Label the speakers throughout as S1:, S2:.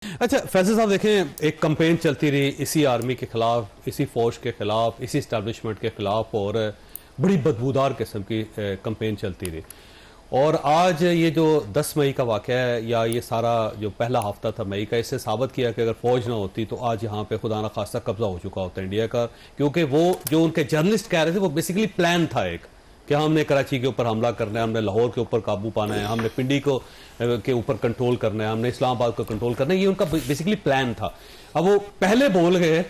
S1: अच्छा फैसल साहब देखें, एक कंपेन चलती रही इसी आर्मी के खिलाफ, इसी फौज के खिलाफ, इसी इस्टेब्लिशमेंट के खिलाफ, और बड़ी बदबूदार किस्म की कंपेन चलती रही। और आज ये जो 10 मई का वाक़या है, या ये सारा जो पहला हफ्ता था मई का, इससे साबित किया कि अगर फौज ना होती तो आज यहाँ पे खुदा न खास्ता कब्जा हो चुका होता इंडिया का। क्योंकि वो जो उनके जर्नलिस्ट कह रहे थे वो बेसिकली प्लान था एक, कि हमने कराची के ऊपर हमला करना है, हमने लाहौर के ऊपर काबू पाना है, हमने पिंडी को के ऊपर कंट्रोल करना है, हमने इस्लामाबाद को कंट्रोल करना है। ये उनका बेसिकली प्लान था। अब वो पहले बोल गए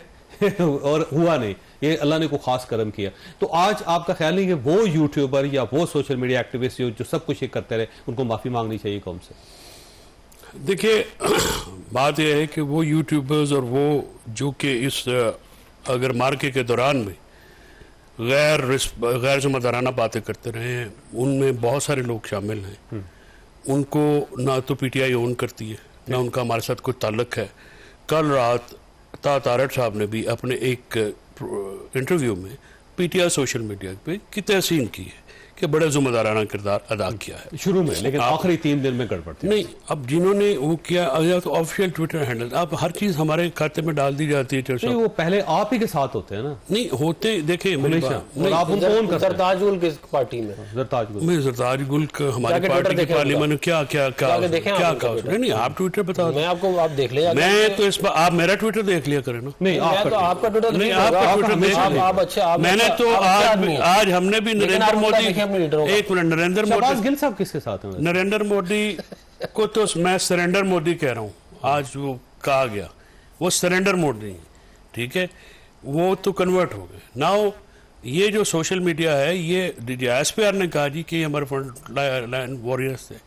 S1: और हुआ नहीं, ये अल्लाह ने को खास करम किया। तो आज आपका ख्याल नहीं कि वो यूट्यूबर या वो सोशल मीडिया एक्टिविस्ट जो सब कुछ ये करते रहे, उनको माफी मांगनी चाहिए कौम से?
S2: देखिए बात यह है कि वो यूट्यूबर्स और वो जो कि इस अगर मार्के के दौरान में गैर जिम्मेदाराना बातें करते रहे हैं, उनमें बहुत सारे लोग शामिल हैं। उनको ना तो पीटीआई ओन करती है, ना उनका हमारे साथ कोई ताल्लुक है। कल रात तारट साहब ने भी अपने एक इंटरव्यू में पीटीआई सोशल मीडिया पे की तहसीन की है कि बड़े जिम्मेदाराना किरदार अदा किया है
S1: शुरू में, लेकिन आखिरी 3 दिन में गड़बड़ थी।
S2: नहीं, अब जिन्होंने वो किया, तो ऑफिशियल ट्विटर हैंडल, अब हर चीज हमारे खाते में डाल दी जाती है।
S1: नहीं, वो पहले आप ही के साथ होते हैं ना?
S2: नहीं होते, देखिए
S1: आप उनको ओन करते हैं।
S3: जरताज गुल किस पार्टी में?
S2: जरताज गुल हमारी पार्टी की पार्लियामेंट में क्या क्या क्या क्या कहा? नहीं, आप ट्विटर बता
S3: मैं आपको, आप देख ले।
S2: मैं तो इस पर आप मेरा ट्विटर देख लिया करें ना।
S1: नहीं,
S3: आपका ट्विटर
S2: नहीं, आपका ट्विटर
S3: आप अच्छे,
S2: मैंने तो आज हमने भी नरेंद्र मोदी, एक मिनट, नरेंद्र मोदी
S1: गिल साहब किसके साथ हैं?
S2: नरेंद्र मोदी को तो मैं सरेंडर मोदी कह रहा हूँ। आज वो कहा गया वो सरेंडर मोदी, ठीक है, वो तो कन्वर्ट हो गए नाउ। ये जो सोशल मीडिया है, ये एसपीआर ने कहा जी कि हमारे फ्रंट लाइन वॉरियर्स थे,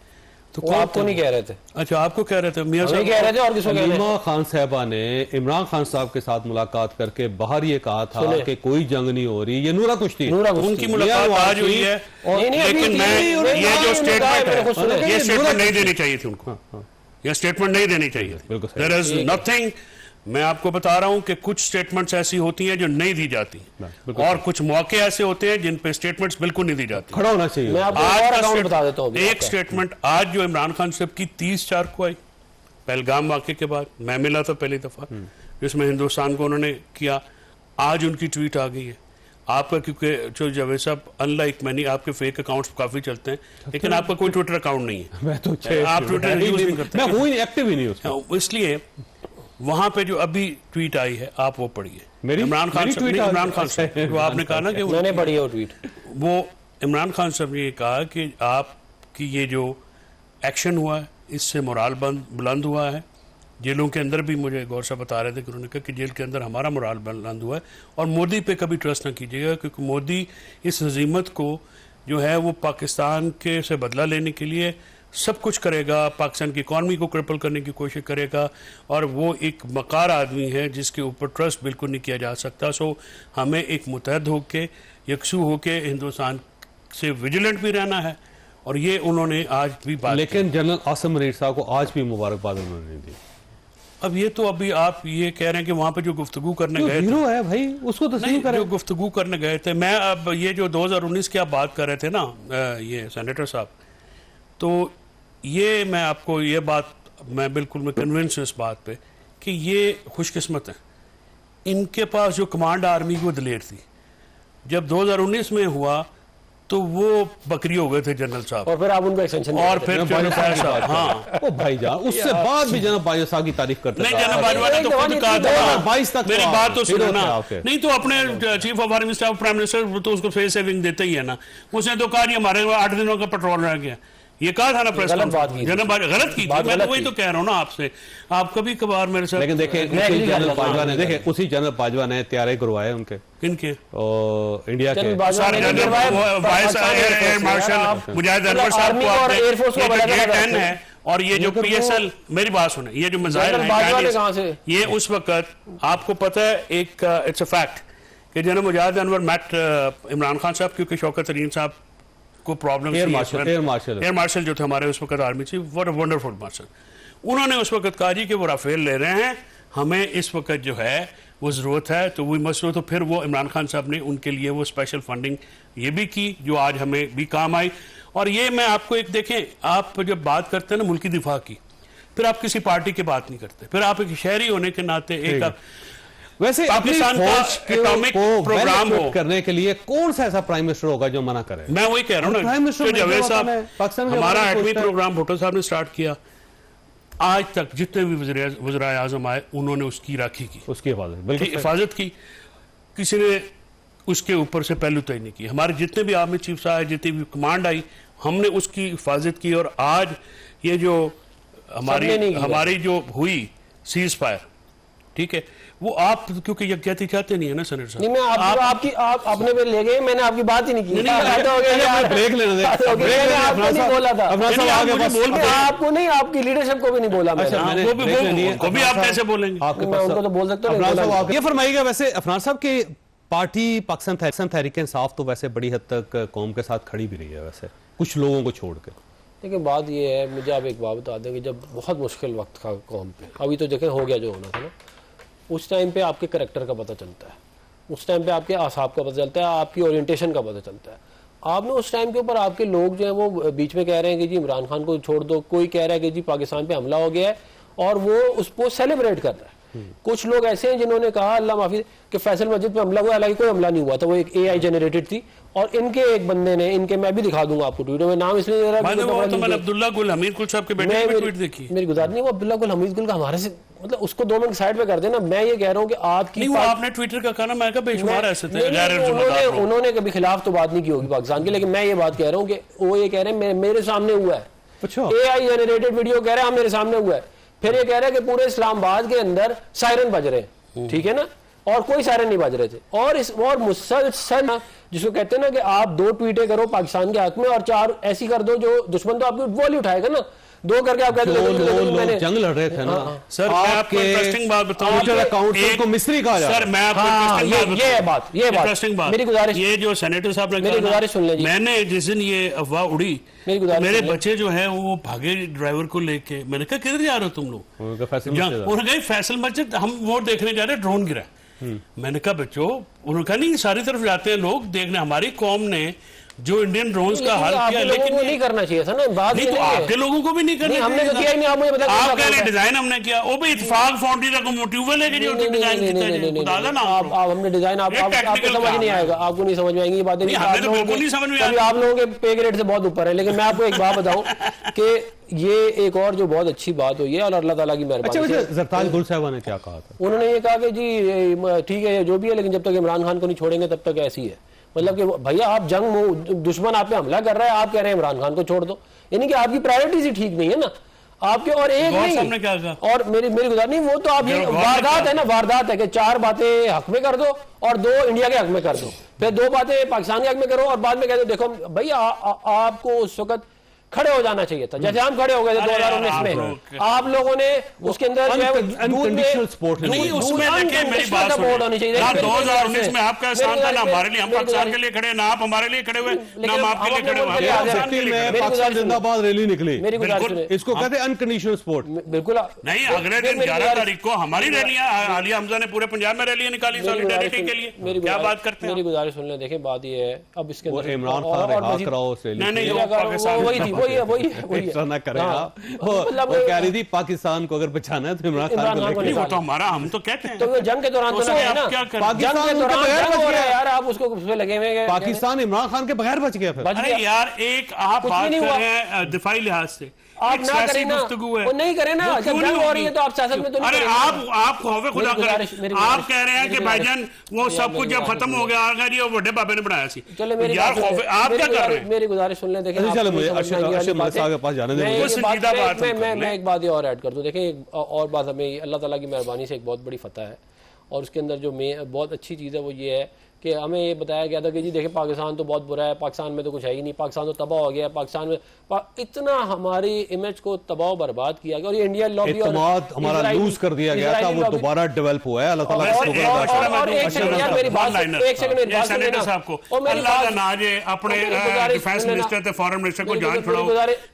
S2: तो
S3: वो आपको नहीं कह रहे थे?
S2: अच्छा, आपको कह रहे थे? मियां
S3: साहब कह रहे थे। और किसको कह रहे थे?
S1: हलीमा खान साहबा ने इमरान खान साहब के साथ मुलाकात करके बाहर ये कहा था कि कोई जंग नहीं हो रही, ये नूरा कुश्ती
S2: उनकी मुलाकात आज हुई है। लेकिन मैं ये जो स्टेटमेंट है, ये स्टेटमेंट नहीं देनी चाहिए थी उनको, ये स्टेटमेंट नहीं देनी चाहिए थी। There is nothing. मैं आपको बता रहा हूं कि कुछ स्टेटमेंट्स ऐसी होती हैं जो नहीं दी जाती, और कुछ मौके ऐसे होते हैं जिन पे स्टेटमेंट्स बिल्कुल नहीं दी जाती।
S1: खड़ा होना चाहिए।
S3: मैं आपको बता देता हूं
S2: एक स्टेटमेंट आज जो इमरान खान साहब की 30/4 को आई, पहलगाम वाक़े के बाद मैं मिला था पहली दफा, जिसमें हिंदुस्तान को उन्होंने किया। आज उनकी ट्वीट आ गई है आपका, क्योंकि जो जावेद साहब अनलाइक मैनी, आपके फेक अकाउंट्स काफी चलते हैं, लेकिन आपका कोई ट्विटर अकाउंट नहीं है।
S1: मैं तो
S2: आप ट्विटर यूज नहीं करते,
S1: मैं हूं एक्टिव ही नहीं उसमें।
S2: इसलिए वहां पे जो अभी ट्वीट आई है आप वो पढ़िए। इमरान खान साहब जो आपने कहा ना कि
S3: मैंने पढ़ी है वो ट्वीट,
S2: वो इमरान खान साहब ने ये कहा कि आपकी ये जो एक्शन हुआ है इससे मोराल बुलंद हुआ है। जेलों के अंदर भी मुझे गौर साहब बता रहे थे कि उन्होंने कहा कि जेल के अंदर हमारा मोराल बुलंद हुआ है, और मोदी पे कभी ट्रस्ट ना कीजिएगा, क्योंकि मोदी इस हजीमत को जो है वो पाकिस्तान के से बदला लेने के लिए सब कुछ करेगा, पाकिस्तान की इकॉनमी को क्रिपल करने की कोशिश करेगा, और वो एक मकार आदमी है जिसके ऊपर ट्रस्ट बिल्कुल नहीं किया जा सकता। सो हमें एक मुतहद होके, यकसू होके हिंदुस्तान से विजिलेंट भी रहना है, और ये उन्होंने आज भी बात।
S1: लेकिन जनरल आसिम मुनीर साहब को आज भी मुबारकबाद उन्होंने नहीं दी।
S2: अब ये तो अभी आप ये कह रहे हैं कि वहां पे जो गुफ्तगू करने गए
S1: हीरो है भाई, उसको तस्लीम करें।
S2: जो गुफ्तगू करने गए थे, मैं अब ये जो 2019 की आप बात कर रहे थे ना, ये सेनेटर साहब, तो ये मैं आपको ये बात, मैं बिल्कुल मैं कन्विंस हूँ इस बात पे कि ये खुशकिस्मत है, इनके पास जो कमांड आर्मी की वो दलेर थी। जब 2019 में हुआ तो वो बकरी हो गए थे जनरल साहब,
S3: और फिर आप उनको एक्सटेंशन,
S2: और फिर हाँ
S1: ओ भाईजान, उससे बाद भी जनरल बाजवा साहब की तारीफ करते
S2: नहीं, जनरल बाजवा ने तो खुद कहा था
S1: 22 तक,
S2: मेरी बात तो सुनो ना। नहीं तो अपने chief of army staff prime minister तो उसको फेस सेविंग देते ही है ना। उसने तो कहा हमारे 8 दिनों का पेट्रोल रह गया, ये कहा था ना प्रेस कॉन्फ्रेंस, जनरल गलत की थी। मैं तो वही तो कह रहा हूँ ना आपसे, आप कभी कबार मेरे साथ।
S1: लेकिन देखे जनरल बाजवा ने, देखे उसी जनरल बाजवा ने तैयारी करवाए उनके,
S2: किनके,
S1: इंडिया के
S2: वाइस एयर मार्शल मुजाहिद अनवर साहब को है, और ये जो पीएसएल, मेरी बात सुने, ये जो मिसाइल है ये उस वक्त आपको पता है, एक इट्स अ फैक्ट कि जनरल मुजाहिद अनवर मेट इमरान खान साहब, क्योंकि शौकत तरीन साहब को प्रॉब्लम, एयर मार्शल जो थे हमारे उस वक्त आर्मी थी, व्हाट अ वंडरफुल मार्शल, उन्होंने उस वक्त कहा जी कि वो राफेल ले रहे हैं, हमें इस वक्त जो है वो ज़रूरत है, तो वी मस्ट नो। तो फिर वो इमरान खान साहब ने उनके लिए वो स्पेशल फंडिंग ये भी की जो आज हमें भी काम आई। और ये मैं आपको एक देखें, आप जब बात करते हैं ना मुल्की दिफा की, फिर आप किसी पार्टी की बात नहीं करते, फिर आप एक शहरी होने के नाते एक
S1: वैसे
S2: पाकिस्तान का एटॉमिक प्रोग्राम हो
S1: करने के लिए कौन सा ऐसा प्राइम मिनिस्टर होगा जो मना करे?
S2: मैं वही कह रहा हूँ
S1: प्राइम
S2: ना
S1: मिनिस्टर
S2: कि जावेद साहब,
S1: पाकिस्तान के
S2: हमारा
S1: हवाले से
S2: एटमी
S1: पूछता है।
S2: प्रोग्राम भुट्टो साहब ने स्टार्ट किया, आज तक जितने भी वज़ीर आज़म आए उन्होंने उसकी राखी की,
S1: उसकी हिफाजत बिल्कुल सही।
S2: हिफाजत की, किसी ने उसके ऊपर से पहलू तय नहीं की। हमारे जितने भी आर्मी चीफ्स आए, जितनी भी कमांड आई, हमने उसकी हिफाजत की। और आज ये जो
S3: सबने नहीं किया।
S2: हमारी जो हुई सीज फायर, ठीक है, वो आप क्योंकि यज्ञाति चाहते नहीं है ना सेनेटर
S3: नहीं,
S2: साहब,
S3: मैं आपकी आप अपने पे ले गए, मैंने आपकी बात ही नहीं की। हद हो गया यार।
S1: ब्रेक लेने दे,
S3: हद हो गया, मैंने आपको नहीं बोला था।
S1: अफनान साहब
S2: नहीं,
S1: आगे
S2: आप
S1: बस
S2: मुझे बोल
S3: मैं आपको नहीं, आपकी लीडरशिप को भी नहीं बोला मैंने।
S1: अच्छा, मैंने
S2: वो भी
S1: ब्रेक लेनी है।
S2: वो भी आप
S1: अफनान
S2: कैसे
S1: साहब,
S2: बोलेंगे?
S1: आपके
S3: मैं
S1: पास
S3: उनको तो बोल सकता हूँ,
S1: अफनान
S3: लेकिन
S1: साहब
S3: बोला
S1: आप ये फरमाइएगा, वैसे अफनान साहब की पार्टी पाकिस्तान तहरीक इंसाफ तो वैसे बड़ी हद तक कौम के साथ खड़ी भी रही है, वैसे कुछ लोगों को छोड़ के।
S3: देखिए बात ये है, मुझे आप एक बात बता दें कि जब बहुत मुश्किल वक्त था कौम पे, अभी तो देखें हो गया जो होना था ना, उस टाइम पे आपके करैक्टर का पता चलता है, उस टाइम पे आपके आसाब का पता चलता है, आपकी ओरिएंटेशन का पता चलता है। आपने उस टाइम के ऊपर आपके लोग जो है वो बीच में कह रहे हैं कि जी इमरान खान को छोड़ दो, कोई कह रहा है कि जी पाकिस्तान पे हमला हो गया है और वो उसको सेलिब्रेट कर रहा है। कुछ लोग ऐसे हैं जिन्होंने कहा अल्लाह माफी कि फैसल मस्जिद पे हमला हुआ, हालांकि कोई हमला नहीं हुआ था, वो एक AI जनरेटेड थी। और इनके एक बंदे ने, इनके मैं भी दिखा दूंगा आपको ट्वीट में, नाम इसलिए दे रहा
S2: मैंने वो तो मैंने अब्दुल्ला गुल हमीद गुल साहब के बेटे की ट्वीट देखी।
S3: मेरी गुजार नहीं, वो अब्दुल्ला गुल हमीद गुल का हमारे से मतलब उसको 2 मिनट साइड पे कर देना। मैं ये कह रहा हूँ कि आपकी
S2: नहीं, वो आपने ट्विटर का कहा ना, मैं कहा बेशुमार ऐसे थे गैर
S3: नहीं,
S2: जिम्मेदार लोग।
S3: उन्होंने कभी खिलाफ तो बात नहीं की होगी पाकिस्तान की, लेकिन मैं ये बात कह रहा हूँ कि वो ये कह रहे हैं मेरे सामने हुआ है,
S1: अच्छा,
S3: AI जनरेटेड वीडियो कह रहे हैं मेरे सामने हुआ है। फिर ये कह रहे हैं कि पूरे इस्लामाबाद के अंदर सायरन बज रहे हैं, ठीक है ना, और कोई सायरन नहीं बज रहे थे। और मुसलसल जिसको कहते हैं ना कि आप 2 ट्वीटें करो पाकिस्तान के हक में और 4 ऐसी कर दो जो दुश्मन तो आपकी वॉल्यू उठाएगा ना, 2 करके आप कहते
S1: लोग
S3: मैंने
S1: जंग लड़ रहे थे ना
S2: सर, मैं आपको इंटरेस्टिंग बात बताऊं,
S1: ट्विटर अकाउंट से उनको मिस्री कहा जा रहा
S2: सर,
S1: है।
S2: मैं आपको
S3: हाँ,
S2: इंटरेस्टिंग
S3: ये बात
S2: इंटरेस्टिंग बात,
S3: मेरी गुजारिश,
S2: ये जो सेनेटर साहब ने
S3: मेरी
S2: कहा ना,
S3: गुजारिश सुन लीजिए।
S2: मैंने जिस दिन ये अफवाह उड़ी,
S3: मेरी गुजारिश
S2: मेरे
S3: सुन लीजिए।
S2: बच्चे जो है वो भागे ड्राइवर को लेके, मैंने कहा किधर जा रहे हो तुम लोग?
S1: उनका फैसल
S2: जहाँ-
S1: मस्जिद है।
S2: उन्होंने कहा फैसल मस्जिद, हम वो देखने जा रहे, ड्रोन गिरा। मैंने कहा बच्चों, उन्होंने कहा नहीं सारी तरफ जाते हैं लोग देखने, हमारी कौम ने जो इंडियन ड्रोन्स का हाल किया, लेकिन
S3: नहीं करना चाहिए था ना, बात
S2: नहीं
S3: ये
S2: तो
S3: नहीं है।
S2: आपके लोगों को भी नहीं करना
S3: नहीं, हमने तो किया ही नहीं, आप मुझे बताएं कौन सा
S2: आप कह रहे
S3: काम है?
S2: डिजाइन हमने किया, वो भी इत्तेफाक फाउंड्री का ट्यूबवेल है कि जो
S3: नहीं,
S2: डिजाइन
S3: नहीं,
S2: किया
S3: नहीं,
S2: जाए,
S3: नहीं,
S2: खुदा
S3: नहीं,
S2: ना
S3: आप हमने डिजाइन
S2: ये
S3: आपको
S2: technical
S3: समझ
S2: काम
S3: नहीं
S2: है।
S3: आएगा, आपको नहीं समझ में आएंगी ये बातें।
S2: नहीं, हमें तो बिल्कुल नहीं समझ में
S3: कभी
S2: आती।
S3: आप लोगों के पे ग्रेड से बहुत ऊपर है। लेकिन मैं आपको एक बात बताऊं कि ये एक और जो बहुत अच्छी बात हुई है और अल्लाह ताला की
S1: अच्छा,
S3: मेहरबानी
S1: मुझे
S3: से
S1: जरताज गुल साहबा ने क्या कहा था?
S3: उन्होंने ये कहा कि जी ठीक है जो भी है, लेकिन जब तक इमरान खान को नहीं छोड़ेंगे तब तक ऐसी है। मतलब कि भैया आप दुश्मन आप पे हमला कर रहा है, आप कह रहे हैं इमरान खान को छोड़ दो, यानी कि आपकी प्रायोरिटीज ही ठीक नहीं है ना आपके। और एक
S2: गौर साहब ने
S3: नहीं,
S2: क्या कहा?
S3: और मेरी गुजार नहीं, वो तो आप ये
S2: गौर ने
S3: वारदात
S2: क्या?
S3: है ना, वारदात है कि 4 बातें हक में कर दो और 2 इंडिया के हक में कर दो, फिर 2 बातें पाकिस्तान के हक में करो और बाद में कह दो देखो भैया आपको उस वक्त खड़े हो जाना चाहिए था, जैसे हम खड़े हो गए थे 2019 में। आप लोगों ने उसके अंदर जो है
S1: अनकंडीशनल सपोर्ट
S2: नहीं, उसमें देखिए मेरी बात
S3: सपोर्ट होनी चाहिए।
S2: ना
S3: मेरी
S2: 2019 में आपका एहसान था, ना हमारे लिए, हम
S3: मेरी
S2: पाकिस्तान के
S3: गुजारिश-
S2: लिए खड़े, ना आप हमारे लिए खड़े हुए, ना
S3: लेकिन
S2: हम आपके
S3: हम
S2: लिए खड़े हुए,
S3: अपने
S2: हम
S3: मुल्क के
S2: पाकिस्तान के
S1: में
S2: लिए खड़े
S3: मेरी
S1: पाकिस्तान
S3: गुजारिश
S1: जिंदाबाद रैली निकली,
S3: मेरी गुजारिश सुनिए।
S1: इसको कहते हैं अनकंडीशनल सपोर्ट।
S3: बिल्कुल
S2: नहीं, अगले दिन 11 तारीख को हमारी रैलियां, आलिया हमजा ने पूरे पंजाब में रैलियां निकाली सॉलिडारिटी के लिए, क्या बात करते हैं?
S3: मेरी गुजारिश सुन लें, देखें बात ये है अब इसके
S1: वो
S3: अंदर
S1: इमरान खान
S3: और
S1: रिहा
S3: मजीद-
S1: कराओ से
S2: नहीं, नहीं,
S3: मेरा
S2: वो
S3: कहा-
S2: पाकिस्तान
S3: वही थी, वही है।
S1: ऐसा ना करें
S3: हाँ।
S1: आप। वो कह रही थी पाकिस्तान को अगर बचाना है तो इमरान खान
S3: इमरान
S1: को
S3: खान को
S1: लेके
S2: नहीं, वो तो हमारा, हम तो कहते हैं
S3: तो ये जंग के दौरान तो
S2: उसमें
S3: नहीं है
S2: आप
S3: ना,
S2: क्या करें?
S3: जंग के
S1: पाकिस्तान
S3: दौरान
S1: उनके बगैर
S3: जंग
S1: बच
S3: हो रहा
S1: गया।
S3: है यार, आप उसको उसमें लगे हुए हैं।
S1: पाकिस्तान इमरान खान के बगैर बच गया फिर।
S3: बच
S2: अरे
S3: गया।
S2: यार, एक आप
S3: कुछ
S2: बात
S3: भी नहीं
S2: कर
S3: हुआ।
S2: रहे हैं दिफाई लिहाज से,
S3: आप
S2: एक
S3: ना
S2: सियासी
S3: करें ना,
S2: गुफ्तगू है,
S3: वो नहीं करें ना,
S2: वो
S3: जब
S2: क्यों
S3: जंग
S2: नहीं
S3: हो रही है
S2: होगी?
S3: तो आप सियासत में तो नहीं
S2: अरे
S3: करेंगे।
S2: आप खौफे खुदा
S3: मेरी गुजारिश-
S2: करें,
S3: मेरी
S2: आप
S3: गुजारिश-
S2: कह रहे हैं
S3: मेरी
S2: कि
S3: गुजारिश-
S2: भाईजान वो सब कुछ जब खत्म हो गया आगा जी, वो बड़े बाबे ने बनाया सी,
S3: चलो मेरी
S2: यार
S3: बात सुनिए,
S2: खौफे, आप क्या कर रहे हैं?
S3: मेरी गुजारिश सुन लें। देखिए
S1: अच्छा, चलो
S3: आपको
S1: मुझे
S3: समझ में आएगी
S1: अरशद
S3: वाली
S1: मलिक साहब के पास जाने दें।
S3: मैं
S1: मुझे।
S3: ये
S2: वो संजीदा
S3: बात-
S2: बात हम
S3: मैं-
S2: कर
S3: मैं
S2: लें।
S3: मैं एक बात ये और ऐड कर दूं। देखिए एक और बात हमें अल्लाह ताला की मेहरबानी से एक बहुत बड़ी फतह है, और उसके अंदर जो बहुत अच्छी चीज़ है वो ये है कि हमें ये बताया गया था कि जी देखिए पाकिस्तान तो बहुत बुरा है, पाकिस्तान में तो कुछ है ही नहीं, पाकिस्तान तो तबाह हो गया है, पाकिस्तान में इतना हमारी इमेज को तबाह बर्बाद किया गया, और ये इंडियन लॉबी
S1: एतमाद हमारा लूज कर दिया गया था, वो दोबारा डेवलप हुआ है। अल्लाह ताला का शुक्र अदा करें।
S3: और एक सेकंड यार मेरी बात एक सेकंड मेरी बात
S2: सेनेटर
S3: सुनिए
S2: साहब को
S3: और मेरी
S2: अल्लाह का
S3: बात
S2: नाज है, अपने
S3: मेरी गुजारिश
S2: डिफेंस
S3: सुनना।
S2: मिनिस्टर थे, फॉरेन मिनिस्टर को
S3: मेरी
S2: जान
S3: गुजारिश-
S2: छुड़ाओ,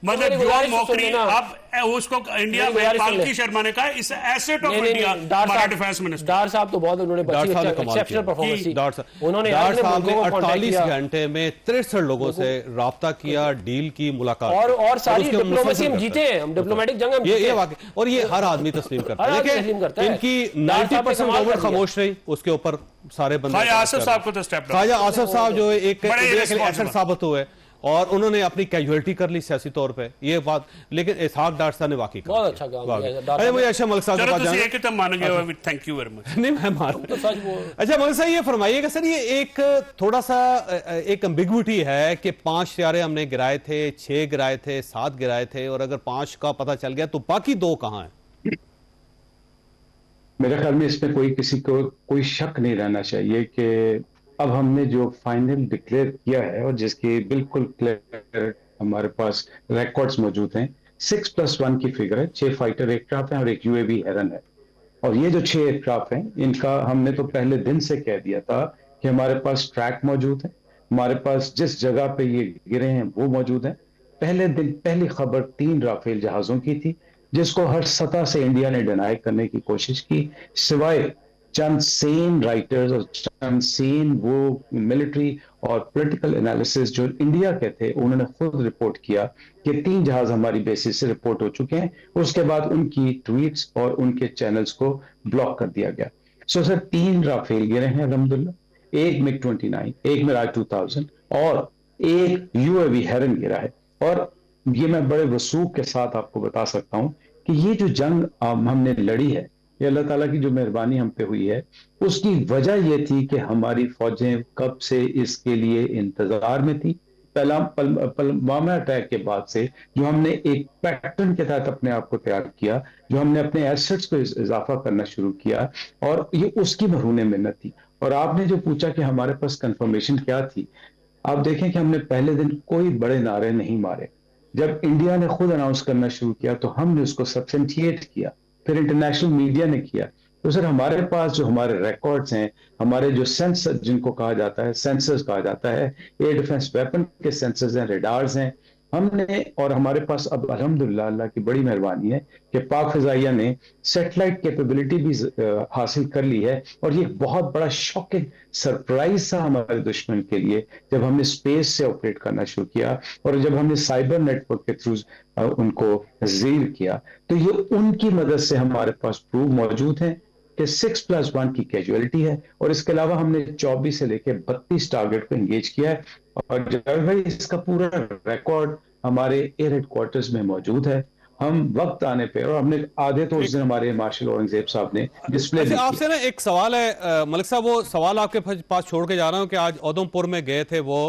S2: मतलब
S3: मेरी
S2: जो
S3: गुजारिश
S2: मौकरी
S3: सुनना।
S2: अब उसको इंडिया
S3: मेरी
S2: में
S3: गुजारिश सुन
S2: पालकी
S3: ले।
S2: शर्मा ने कहा इस एसेट ऑफ
S3: नहीं, नहीं,
S2: इंडिया
S3: नहीं, डार
S2: हमारा
S3: साहब-
S2: डिफेंस मिनिस्टर।
S3: डार साहब तो बहुत उन्होंने
S1: डार साहब ने कमाल
S3: एक्सेप्शनल
S1: किया।
S3: परफॉर्मेंस दी।
S1: डार साहब-
S3: उन्होंने
S1: डार
S3: अपने
S1: साहब ने
S3: मुल्कों को contact
S1: 48
S3: किया।
S1: घंटे में 63 लोगों से राब्ता किया, डील की, मुलाकात
S3: और सारी
S1: उसके हम
S3: डिप्लोमेसी हम
S1: मुसलसल
S3: जीते हैं, हम डिप्लोमेटिक जंग हम
S1: ये
S3: जीते हैं।
S1: वाकई, और ये हर आदमी तस्लीम करता
S3: हर
S1: है।
S3: आदमी तस्लीम करता है।
S1: इनकी
S3: डार साहब ने
S1: 90%
S3: कमाल कर
S1: गवर्नमेंट
S3: दिया।
S1: खामोश रही, उसके ऊपर सारे बंदे
S2: ख्वाजा आसिफ साहब को तो स्टेप डाउन,
S1: ख्वाजा आसिफ साहब जो एक
S2: बड़े
S1: इंडिया के लिए
S2: irresponsible।
S1: एसेट साबित हुए और उन्होंने अपनी कैजुअलिटी कर ली सियासी तौर पे, ये बात। लेकिन इसहाक डार साहब ने वाकई
S3: बहुत अच्छा काम किया है। डार
S1: अरे
S3: साहब
S1: मुझे अच्छा मलिक साहब के
S2: चलो
S1: पास
S2: तुसी
S1: जाना
S2: एक तो मान गए, थैंक यू वेरी मच।
S1: नहीं, मैं मान
S3: तो सच वो
S1: अच्छा मलिक साहब ये फरमाइएगा सर, ये एक थोड़ा सा एक एम्बिग्विटी है कि 5 सितारे हमने गिराए थे, 6 गिराए थे, 7 गिराए थे, और अगर 5 का पता चल गया तो बाकी 2 कहां हैं?
S4: मेरे ख्याल में इसमें किसी को कोई शक नहीं रहना चाहिए कि अब हमने जो फाइनल डिक्लेयर किया है और जिसकी बिल्कुल क्लियर हमारे पास रिकॉर्ड्स मौजूद हैं, 6+1 की फिगर है। 6 फाइटर एयरक्राफ्ट हैं और एक यूएवी हेरन है। और ये जो 6 एयरक्राफ्ट हैं, इनका हमने तो पहले दिन से कह दिया था कि हमारे पास ट्रैक मौजूद है, हमारे पास जिस जगह पे ये गिरे हैं वो मौजूद है। पहले दिन पहली खबर 3 राफेल जहाजों की थी, जिसको हर सतह से इंडिया ने डिनाई करने की कोशिश की, सिवाय चंद सेन राइटर्स और चंद सेन वो मिलिट्री और पॉलिटिकल एनालिसिस जो इंडिया के थे, उन्होंने खुद रिपोर्ट किया कि 3 जहाज हमारी बेसिस से रिपोर्ट हो चुके हैं। उसके बाद उनकी ट्वीट्स और उनके चैनल्स को ब्लॉक कर दिया गया। सो सर 3 राफेल गिरे हैं अल्हम्दुलिल्लाह, एक मिग 29, एक मिराज 2000 और एक यूएवी हेरन गिरा है। और ये मैं बड़े वसूख के साथ आपको बता सकता हूं कि ये जो जंग हमने लड़ी है, ये अल्लाह ताला की जो मेहरबानी हम पे हुई है, उसकी वजह ये थी कि हमारी फौजें कब से इसके लिए इंतजार में थी। पुलवामा अटैक के बाद से जो हमने एक पैटर्न के तहत अपने आप को तैयार किया, जो हमने अपने एसेट्स को इजाफा करना शुरू किया, और ये उसकी मरहून मेहनत थी। और आपने जो पूछा कि हमारे पास कंफर्मेशन क्या थी, आप देखें कि हमने पहले दिन कोई बड़े नारे नहीं मारे। जब इंडिया ने खुद अनाउंस करना शुरू किया तो हमने उसको सब्सटेंशिएट किया, फिर इंटरनेशनल मीडिया ने किया। तो सर हमारे पास जो हमारे रिकॉर्ड्स हैं, हमारे जो सेंसर जिनको कहा जाता है, सेंसर्स कहा जाता है, एयर डिफेंस वेपन के सेंसर्स हैं, रेडार्स हैं, हमने, और हमारे पास अब अल्हम्दुलिल्लाह अल्लाह की बड़ी मेहरबानी है कि पाक फिजाइया ने सैटेलाइट कैपेबिलिटी भी हासिल कर ली है। और ये बहुत बड़ा शॉकिंग सरप्राइज था हमारे दुश्मन के लिए जब हमने स्पेस से ऑपरेट करना शुरू किया और जब हमने साइबर नेटवर्क के थ्रू उनको जीर किया। तो ये उनकी मदद से हमारे पास प्रूफ मौजूद है कि 6+1 की कैजुअलिटी है। और इसके अलावा हमने 24 से लेकर 32 टारगेट को एंगेज किया है। और जावेद भाई, इसका पूरा रिकॉर्ड हमारे एयर हेडक्वार्टर्स में मौजूद है। हम वक्त आने पे, और हमने आधे तो उस दिन हमारे मार्शल औरंगजेब साहब ने डिस्प्ले
S1: अच्छा, आपसे ना एक सवाल है मलिक साहब, वो सवाल आपके पास छोड़ के जा रहा हूं कि आज उधमपुर में गए थे वो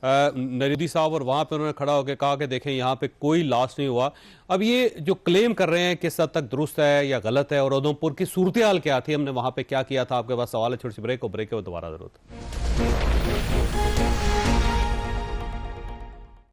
S1: नरीदी साहब, और वहां पे उन्होंने खड़ा होकर कहा कि देखें यहाँ पे कोई लॉस नहीं हुआ। अब ये जो क्लेम कर रहे हैं किस हद तक दुरुस्त है या गलत है, और उधमपुर की सूरत हाल क्या थी, हमने वहां पे क्या किया था? आपके पास सवाल है, छोटी सी ब्रेक हो, ब्रेक के बाद दोबारा जरूरत।